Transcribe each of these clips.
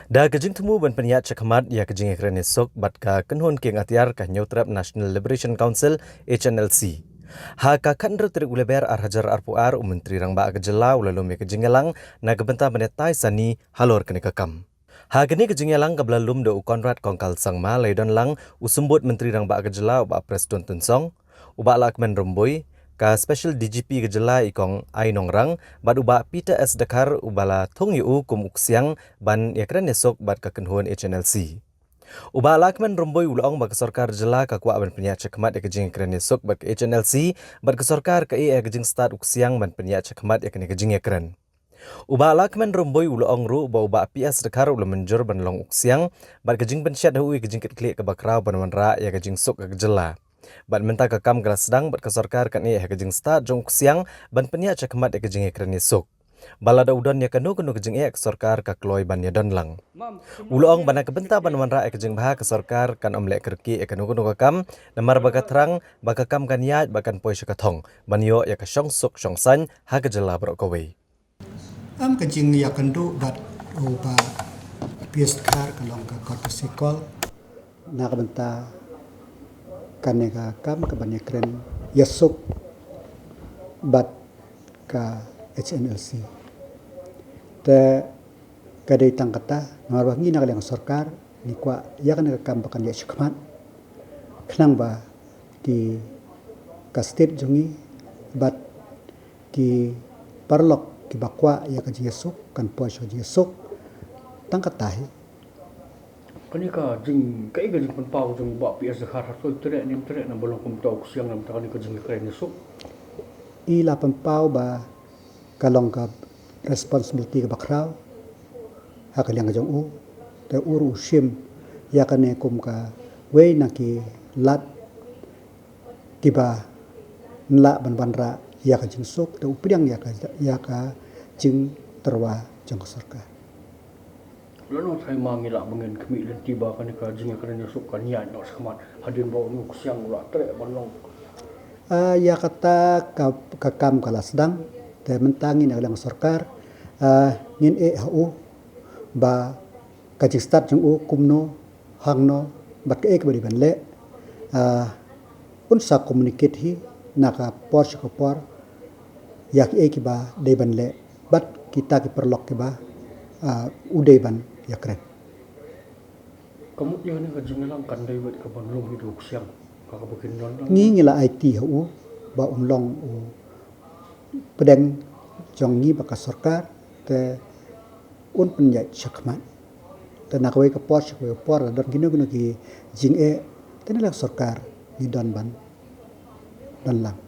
Da kajing temu ban peniat cakamat ya kajing ekran esok bat ka kenhon keng atiar ka nyutrap National Liberation Council HNLC. Ha ka kandra terik uleber ar hajar arpuar menteri rang ba agajela ulalum ya kajing elang na gebenta benetai sani halor kene kakam. Ha geni kajing elang kablalum do Konrad Kongkal Sangma laidon lang usumbut menteri rang ba agajela uba Preston Tunsong uba Lakman Romboy ka special DGP gejela ikong Ainong Rang bad uba Peter S Dakar ubala thong yu kum uksiang ban yakran esok bad ka kenhon HNLC. Uba Lakman Romboy ulong bak sarkar jela ka kwa ban penya cekmat ya kejing yakran esok bak HNLC bad ka sarkar ka e kejing start uksiang ban penya cekmat ya kejing yakran. Uba Lakman Romboy ulong ru uba PS Dakar ulam menjur ban long uksiang bad kejing pensyat hui kejing klik ke bakrau ban wanra ya kejing sok ka gejela. Bat menta ka kam kelas sedang bat kesorkar kan ia kejing start jong siang ban penia cakmat ya kejing ekran esok. Balada udon ya kanu kejing ia kesorkar ka kloy ban ya don lang. Ulong bana kebenta ban wanra ya kejing bah kesorkar kan omlek kerki ya kanu ka kam namar baka terang baka kam kan ya bakan poi syakathong ban yo ya ka syong sok syong san ha kejela brok kawei. Am kejing ya kendu bat uba pies kar kalong ka korposikol na kebenta kanega kam ke banyak keren yasuk bat ka HNLC te kadai tang kata marwangi na kalang sarkar ni kwa ya kanega kam bakan ya syukmat kenang ba di ka state jongi bat di parlok ki bakwa ya ka yasuk kan puas yasuk tang katahi Kani ka jing kai ka jing penpau jing ba PS Dakar so tere ni tere na bolong kum tau siang nam takani ka jing kren so ila penpau ba kalong ka responsibility ka bakraw ha kalyang jong u te uru shim ya kane kum ka we na ki lat kiba nla banra ya ka jing suk te upriang ya ka jing terwa jong sarkar lalu saya mangila mengen kemi dan tiba kani ka jing kren so kan ya no skemat hadin ba nu siang ula tere bolong ya kata ka kam kala sedang te mentangi na lang sarkar ngin e hu ba ka jing start jong u kumno hangno bat ke bari ban le unsa communicate hi naka por ko por yak e ki ba de ban le bat kita ki perlok ki ba udai ban yakren kamu dia ni ka jing lang kan dai wet ka bolong hidup siang ka bukin non ngi ngila IT hu ba long u pedeng jong ngi ba ka sarkar te un penjat syakmat te nak we ka por don gino ki jing e te nak sarkar ni don ban don lang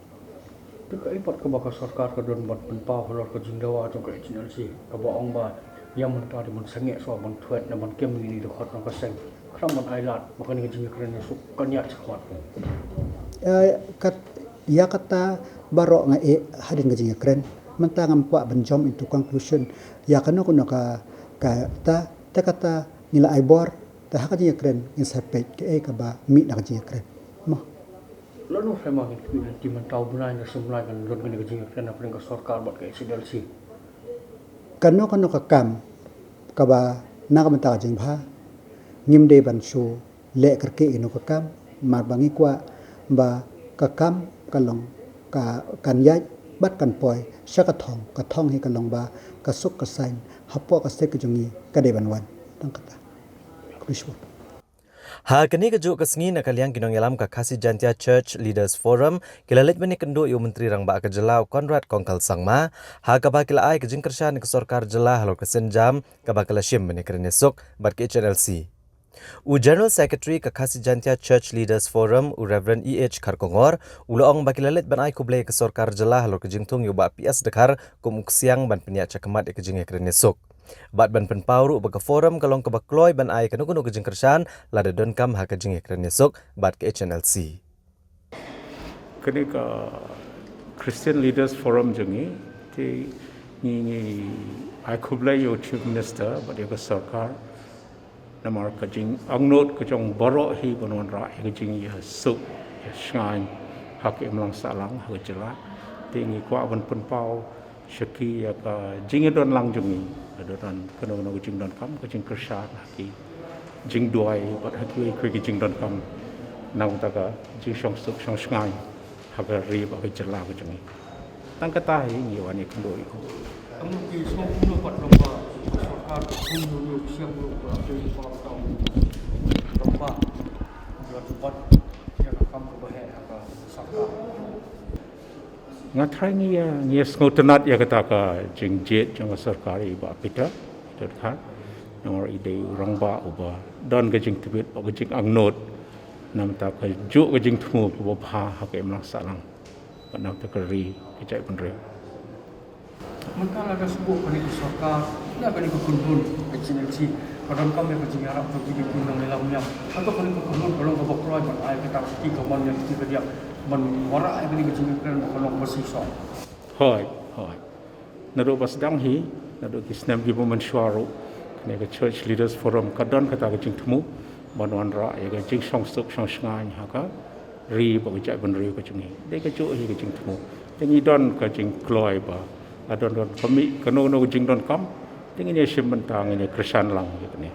Tuka ipat ka baka sarkar ka don ban penpau halor ka jing dawa jong ka HNLC ka ba ong ba yang mentah di mensenge so ban tuet na ban kem ni do khot na ka seng kram ban ailat makani ka jing kren so kan ya chkwat kat ya kata barok nga e hadin gajing kren mentang kwa benjom into conclusion ya kanu kuno ka ta kata nila aibor ta hakajing kren in sepet ke e ka ba mi na gajing kren mo lalu saya mangin di mentau bunai na semulai kan don ka jing kren na pring ka sarkar bat ka HNLC kanu ka kam ka ba na ka menta gajing bha ngim de ban shu le kerke ino ka kam mar bangi kwa ba ka kam kalong ka kan yai bat kan poi ka thong hi kalong ba ka suk ka sain hapo ka sek jungi ka de ban wan tang kata krishwa Ha kini kejuk kesngi nak kalian kinong yalam ka Kasih Jantia Church Leaders Forum kilalit bani kendo yu menteri rang ba kejela Konrad Kongkal Sangma ha ka ba kila ai kejing kershan ke sorkar jela halo kesenjam ka ba kala shim bani krenesok bat ke HNLC. U General Secretary ka Kasih Jantia Church Leaders Forum u Reverend EH Karkongor uloong ba kilalit ban ai kublai ke sorkar jela halo kejing tung yu ba PS Dakar kum uksiang ban penya cakamat ke kejing krenesok. Bat ban penpauru baka forum kalong ke bakloy ban ai kanu kejing kershan lada don kam ha kejing ekran esok bat ke HNLC. Kini ka Christian Leaders Forum jengi ti ni ai kublai yo chief minister bat ya sarkar namar kejing angnot kejong borok hi banwan ra kejing ya suk ya sngain hak imlang salang ha jela ti ngi kwa ban penpau syaki ya ka jing don lang jengi dan kena jing don kam jing kersat haki jing duai bat haki kwe jing don kam nang taka jing song suk song ngai haga ri ba ke jela ke jing tang kata hi ni wani kandoi Kamu di semua buat lomba sokar pun siap lomba dari tahun lomba buat yang kamu kebahaya apa sokar ngatrai ni ngotenat ya kata ka jing jet jang sarkari ba pita itu kan yang ide orang ba uba dan ke jing tibet ba ke jing angnot nam ta ka ju ke jing thumu ba pha ha ke mang salang nam ta ka ri ke cai penre Mentara ada sebuah pendidik sokar, tidak kena kekundun HNLC. Kadang kami berjing harap terjadi gunung dalamnya. Atau kena kekundun kalau kebak keluar air kita tiga man yang tiga dia menwarak air kena berjing keren kalau bersih sok. Hoi. Nado pas dang hi, nado kisnam gi moment shwaru. Kena ke church leaders forum kadan kata ke jing thumu banwan ra ya ke jing song suk song ngai ha ka ri ba ke cai penre ke jing ni. Dei ke chu hi ke jing thumu. Jing idon ke jing kloi ba adon kami keno jing don kam tinggi ni simbentang ini kersan lang gitu ni